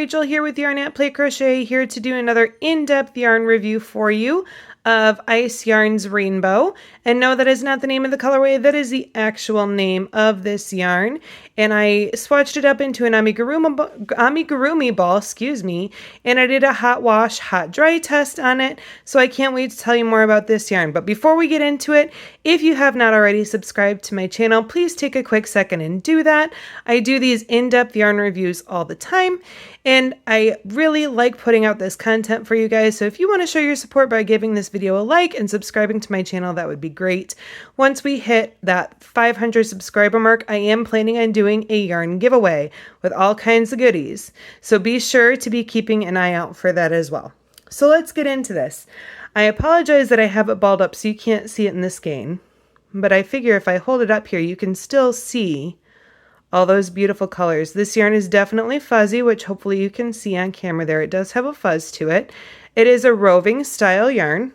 Rachel here with Yarn at Play Crochet, here to do another in-depth yarn review for you of Ice Yarns Rainbow. And no, that is not the name of the colorway, that is the actual name of this yarn. And I swatched it up into an amigurumi ball, and I did a hot wash, hot dry test on it. So I can't wait to tell you more about this yarn. But before we get into it, if you have not already subscribed to my channel, please take a quick second and do that. I do these in-depth yarn reviews all the time, and I really like putting out this content for you guys. So if you want to show your support by giving this video a like and subscribing to my channel, that would be great. Once we hit that 500 subscriber mark, I am planning on doing a yarn giveaway with all kinds of goodies. So be sure to be keeping an eye out for that as well. So let's get into this. I apologize that I have it balled up so you can't see it in this skein, but I figure if I hold it up here, you can still see all those beautiful colors. This yarn is definitely fuzzy, which hopefully you can see on camera there. It does have a fuzz to it. It is a roving style yarn,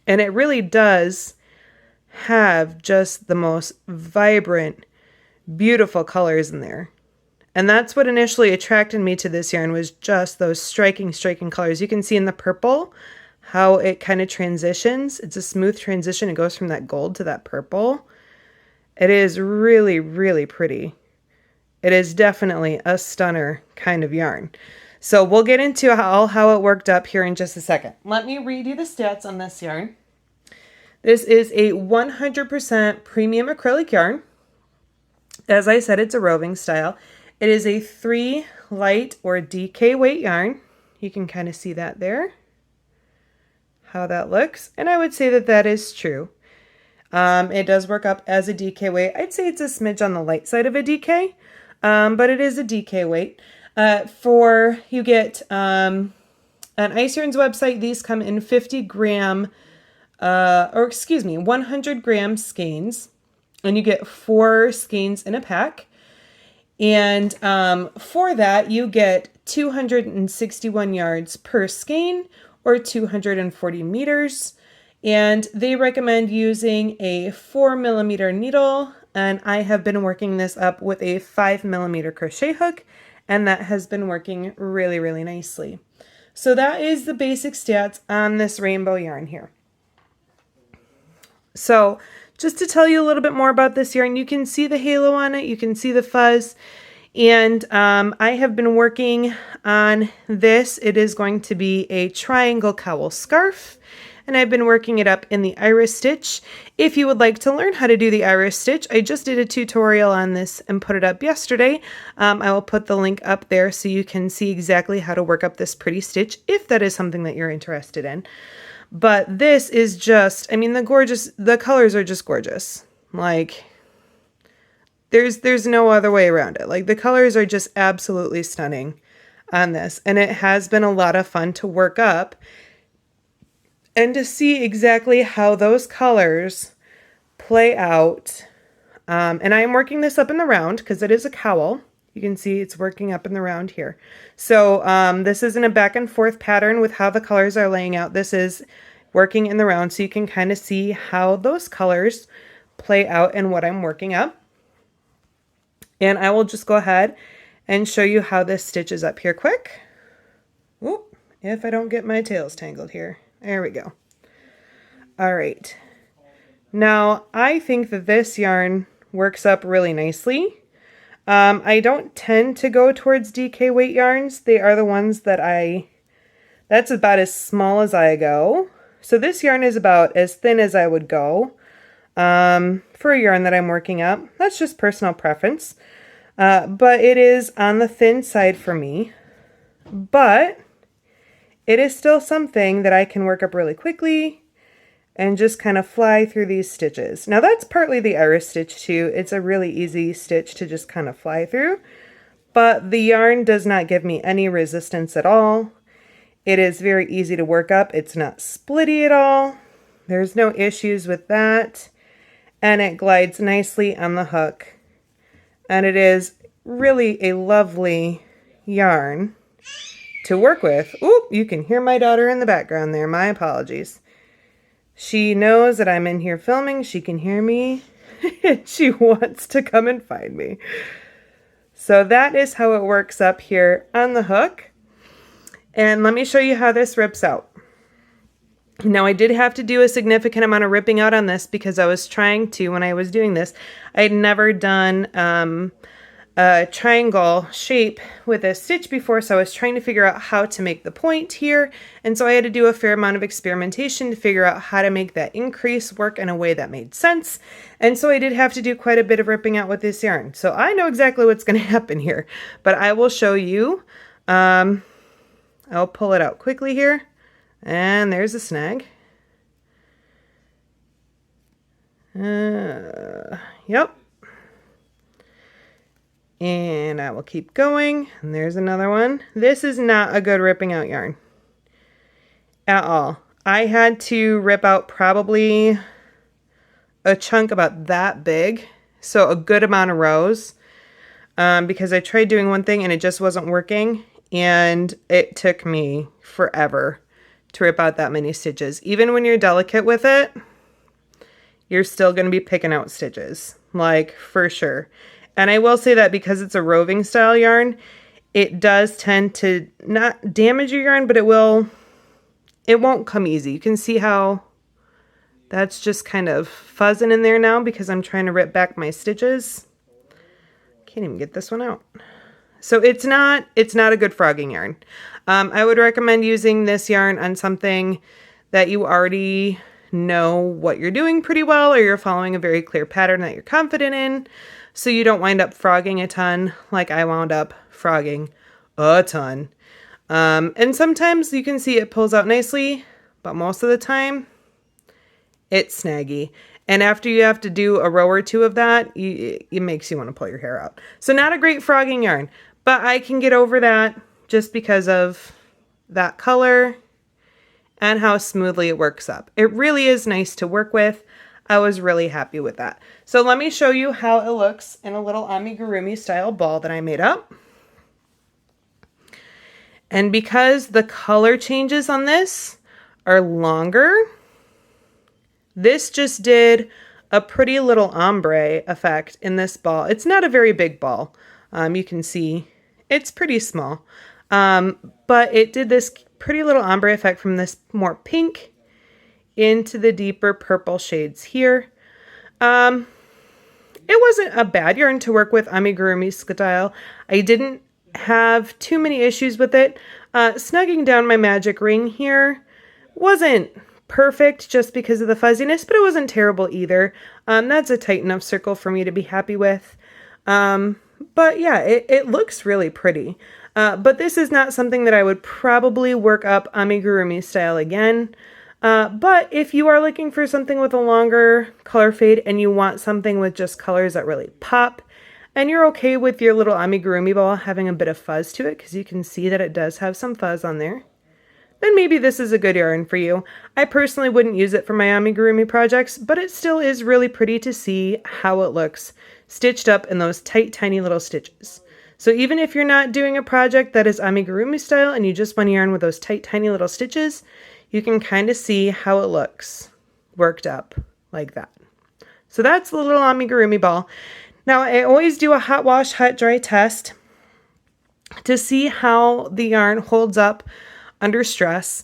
and it really does have just the most vibrant, beautiful colors in there. And that's what initially attracted me to this yarn, was just those striking colors. You can see in the purple how it kind of transitions. It's a smooth transition. It goes from that gold to that purple. It is really, really pretty. It is definitely a stunner kind of yarn. So we'll get into how it worked up here in just a second. Let me read you the stats on this yarn. This is a 100% premium acrylic yarn. As I said, it's a roving style. It is a 3 light or DK weight yarn. You can kind of see that there, how that looks. And I would say that that is true. It does work up as a DK weight. I'd say it's a smidge on the light side of a DK, but it is a DK weight. You get, on Ice Yarn's website, these come in 100 gram skeins, and you get 4 skeins in a pack. And for that, you get 261 yards per skein, or 240 meters. And they recommend using a 4mm needle, and I have been working this up with a 5mm crochet hook, and that has been working really, really nicely. So that is the basic stats on this rainbow yarn here. So just to tell you a little bit more about this yarn, you can see the halo on it, you can see the fuzz, and I have been working on this. It is going to be a triangle cowl scarf, and I've been working it up in the iris stitch. If you would like to learn how to do the iris stitch, I just did a tutorial on this and put it up yesterday. I will put the link up there so you can see exactly how to work up this pretty stitch if that is something that you're interested in. But this is just, I mean, the colors are just gorgeous. Like, there's no other way around it. Like, the colors are just absolutely stunning on this, and it has been a lot of fun to work up and to see exactly how those colors play out. And I am working this up in the round because it is a cowl. You can see it's working up in the round here. So this isn't a back and forth pattern with how the colors are laying out. This is working in the round, so you can kind of see how those colors play out and what I'm working up. And I will just go ahead and show you how this stitches up here quick. Oop, if I don't get my tails tangled here. There we go. All right. Now, I think that this yarn works up really nicely. I don't tend to go towards DK weight yarns. They are the ones that that's about as small as I go. So this yarn is about as thin as I would go for a yarn that I'm working up. That's just personal preference. But it is on the thin side for me. But it is still something that I can work up really quickly and just kind of fly through these stitches. Now that's partly the iris stitch too. It's a really easy stitch to just kind of fly through, but the yarn does not give me any resistance at all. It is very easy to work up. It's not splitty at all. There's no issues with that. And it glides nicely on the hook. And it is really a lovely yarn to work with. Oop, you can hear my daughter in the background there. My apologies. She knows that I'm in here filming. She can hear me. She wants to come and find me. So that is how it works up here on the hook. And let me show you how this rips out. Now I did have to do a significant amount of ripping out on this because I was trying to, when I was doing this, I'd never done a triangle shape with a stitch before, so I was trying to figure out how to make the point here, and so I had to do a fair amount of experimentation to figure out how to make that increase work in a way that made sense, and so I did have to do quite a bit of ripping out with this yarn. So I know exactly what's going to happen here, but I will show you. I'll pull it out quickly here, and there's a snag. Yep. And I will keep going. And there's another one. This is not a good ripping out yarn at all. I had to rip out probably a chunk about that big. So a good amount of rows. Because I tried doing one thing and it just wasn't working. And it took me forever to rip out that many stitches. Even when you're delicate with it, you're still going to be picking out stitches. Like, for sure. And I will say that because it's a roving style yarn, it does tend to not damage your yarn, but it won't come easy. You can see how that's just kind of fuzzing in there now because I'm trying to rip back my stitches. Can't even get this one out. So it's not a good frogging yarn. I would recommend using this yarn on something that you already know what you're doing pretty well, or you're following a very clear pattern that you're confident in. So you don't wind up frogging a ton like I wound up frogging a ton. And sometimes you can see it pulls out nicely, but most of the time it's snaggy. And after you have to do a row or two of that, it makes you want to pull your hair out. So not a great frogging yarn, but I can get over that just because of that color and how smoothly it works up. It really is nice to work with. I was really happy with that. So let me show you how it looks in a little amigurumi style ball that I made up. And because the color changes on this are longer, this just did a pretty little ombre effect in this ball. It's not a very big ball. You can see it's pretty small. But it did this pretty little ombre effect from this more pink into the deeper purple shades here. It wasn't a bad yarn to work with amigurumi style. I didn't have too many issues with it. Snugging down my magic ring here wasn't perfect just because of the fuzziness, but it wasn't terrible either. That's a tight enough circle for me to be happy with. But yeah, it looks really pretty. But this is not something that I would probably work up amigurumi style again. But if you are looking for something with a longer color fade and you want something with just colors that really pop, and you're okay with your little amigurumi ball having a bit of fuzz to it, because you can see that it does have some fuzz on there, then maybe this is a good yarn for you. I personally wouldn't use it for my amigurumi projects, but it still is really pretty to see how it looks stitched up in those tight, tiny little stitches. So even if you're not doing a project that is amigurumi style and you just want to yarn with those tight, tiny little stitches, you can kind of see how it looks worked up like that. So that's the little amigurumi ball. Now I always do a hot wash, hot dry test to see how the yarn holds up under stress.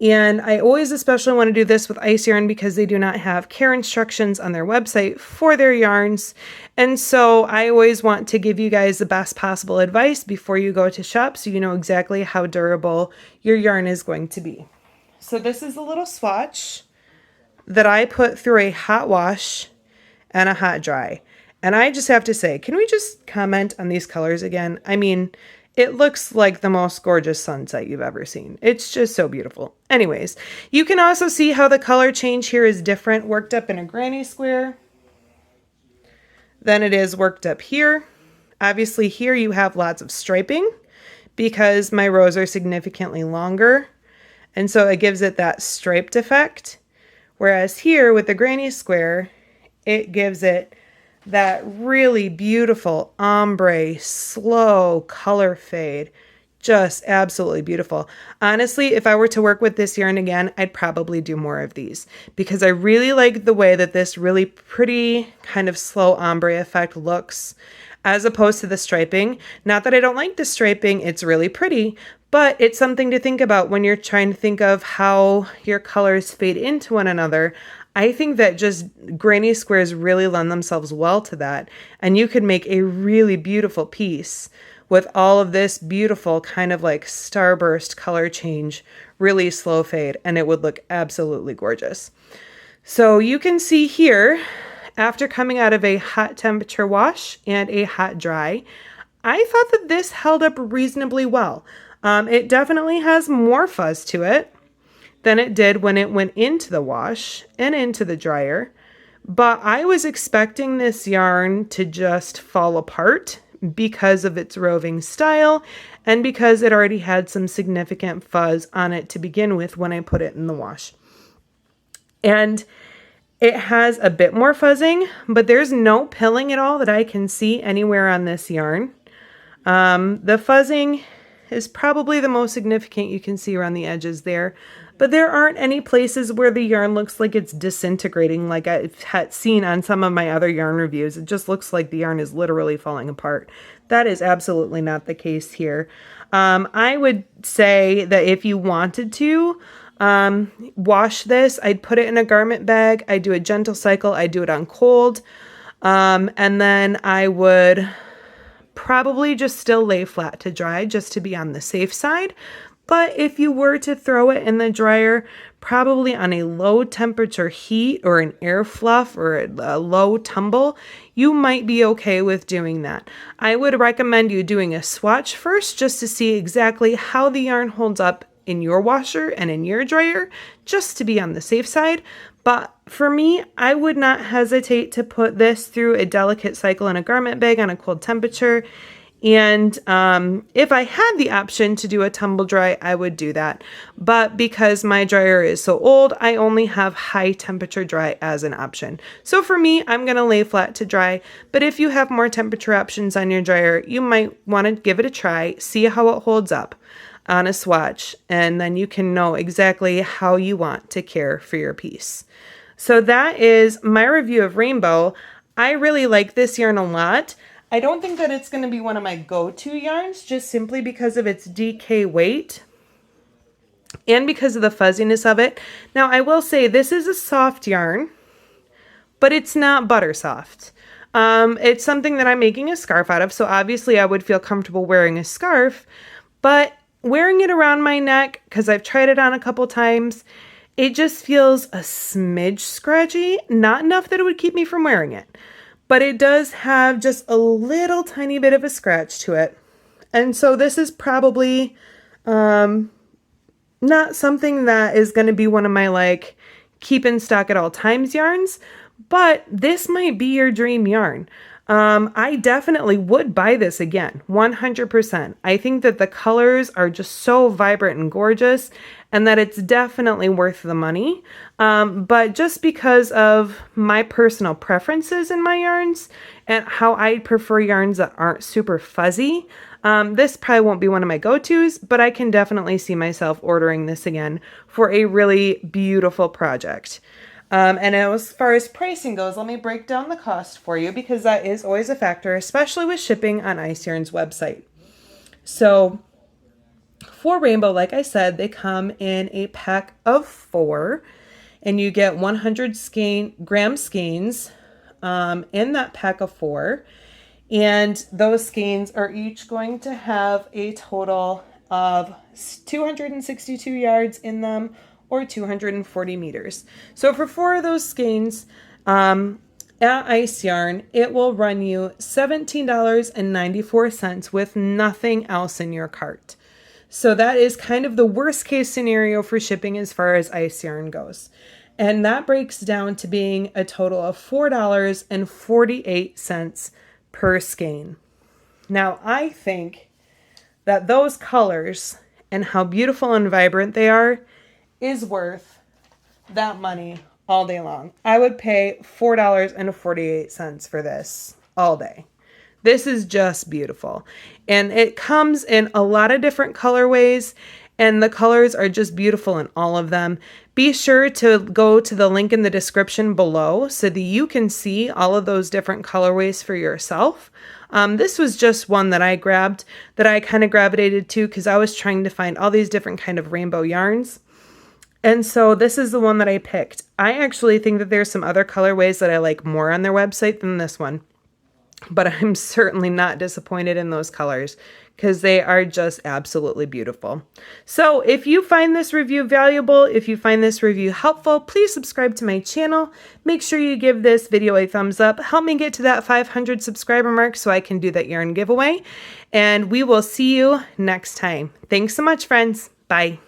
And I always especially want to do this with ice yarn because they do not have care instructions on their website for their yarns. And so I always want to give you guys the best possible advice before you go to shop so you know exactly how durable your yarn is going to be. So this is a little swatch that I put through a hot wash and a hot dry. And I just have to say, can we just comment on these colors again? I mean, it looks like the most gorgeous sunset you've ever seen. It's just so beautiful. Anyways, you can also see how the color change here is different worked up in a granny square than it is worked up here. Obviously here you have lots of striping because my rows are significantly longer. And so it gives it that striped effect. Whereas here with the granny square, it gives it that really beautiful ombre, slow color fade. Just absolutely beautiful. Honestly, if I were to work with this yarn again, I'd probably do more of these because I really like the way that this really pretty kind of slow ombre effect looks. as opposed to the striping. Not that I don't like the striping, it's really pretty, but it's something to think about when you're trying to think of how your colors fade into one another. I think that just granny squares really lend themselves well to that. And you could make a really beautiful piece with all of this beautiful kind of like starburst color change, really slow fade, and it would look absolutely gorgeous. So you can see here, after coming out of a hot temperature wash and a hot dry, I thought that this held up reasonably well. It definitely has more fuzz to it than it did when it went into the wash and into the dryer. But I was expecting this yarn to just fall apart because of its roving style and because it already had some significant fuzz on it to begin with when I put it in the wash. And it has a bit more fuzzing, but there's no pilling at all that I can see anywhere on this yarn. The fuzzing is probably the most significant you can see around the edges there, but there aren't any places where the yarn looks like it's disintegrating like I've had seen on some of my other yarn reviews. It just looks like the yarn is literally falling apart. That is absolutely not the case here. I would say that if you wanted to wash this, I'd put it in a garment bag. I'd do a gentle cycle. I'd do it on cold. And then I would probably just still lay flat to dry just to be on the safe side. But if you were to throw it in the dryer, probably on a low temperature heat or an air fluff or a low tumble, you might be okay with doing that. I would recommend you doing a swatch first just to see exactly how the yarn holds up in your washer and in your dryer, just to be on the safe side. But for me, I would not hesitate to put this through a delicate cycle in a garment bag on a cold temperature. And if I had the option to do a tumble dry, I would do that. But because my dryer is so old, I only have high temperature dry as an option. So for me, I'm going to lay flat to dry. But if you have more temperature options on your dryer, you might want to give it a try, see how it holds up on a swatch, and then you can know exactly how you want to care for your piece. So that is my review of Rainbow. I really like this yarn a lot. I don't think that it's going to be one of my go-to yarns, just simply because of its DK weight and because of the fuzziness of it. Now, I will say this is a soft yarn, but it's not butter soft. It's something that I'm making a scarf out of, so obviously I would feel comfortable wearing a scarf, but wearing it around my neck, because I've tried it on a couple times, it just feels a smidge scratchy, not enough that it would keep me from wearing it. But it does have just a little tiny bit of a scratch to it. And so this is probably not something that is going to be one of my like keep in stock at all times yarns, but this might be your dream yarn. I definitely would buy this again, 100%. I think that the colors are just so vibrant and gorgeous and that it's definitely worth the money. But just because of my personal preferences in my yarns and how I prefer yarns that aren't super fuzzy, this probably won't be one of my go-tos, but I can definitely see myself ordering this again for a really beautiful project. And as far as pricing goes, let me break down the cost for you because that is always a factor, especially with shipping on Ice Yarn's website. So for Rainbow, like I said, they come in a pack of 4 and you get 100 gram skeins in that pack of 4. And those skeins are each going to have a total of 262 yards in them, or 240 meters. So for 4 of those skeins at Ice Yarn, it will run you $17.94 with nothing else in your cart. So that is kind of the worst case scenario for shipping as far as Ice Yarn goes. And that breaks down to being a total of $4.48 per skein. Now I think that those colors and how beautiful and vibrant they are is worth that money all day long. I would pay $4.48 for this all day. This is just beautiful. And it comes in a lot of different colorways, and the colors are just beautiful in all of them Be sure to go to the link in the description below so that you can see all of those different colorways for yourself. This was just one that I grabbed that I kind of gravitated to because I was trying to find all these different kind of rainbow yarns. And so this is the one that I picked. I actually think that there's some other colorways that I like more on their website than this one. But I'm certainly not disappointed in those colors because they are just absolutely beautiful. So if you find this review valuable, if you find this review helpful, please subscribe to my channel. Make sure you give this video a thumbs up. Help me get to that 500 subscriber mark so I can do that yarn giveaway. And we will see you next time. Thanks so much, friends. Bye.